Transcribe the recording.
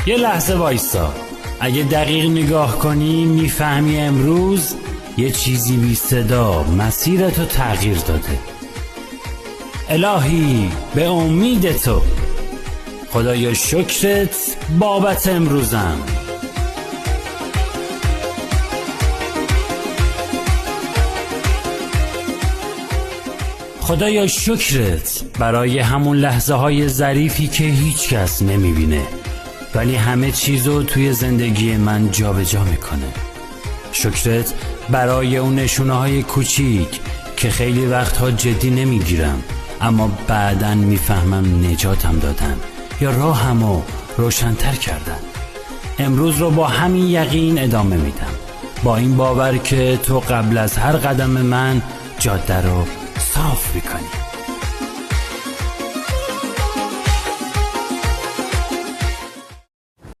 یه لحظه وایسا. اگه دقیق نگاه کنی میفهمی امروز یه چیزی بی صدا مسیرتو تغییر داده. الهی به امید تو، خدایا شکرت بابت امروزم. خدایا شکرت برای همون لحظه های ظریفی که هیچ کس نمیبینه ولی همه چیزو توی زندگی من جابجا میکنه. شکرت برای اون نشونه های کوچیک که خیلی وقتها جدی نمیگیرم اما بعداً میفهمم نجاتم دادن یا راهمو روشن‌تر کردن. امروز رو با همین یقین ادامه میدم، با این باور که تو قبل از هر قدم من جاده رو صاف میکنی.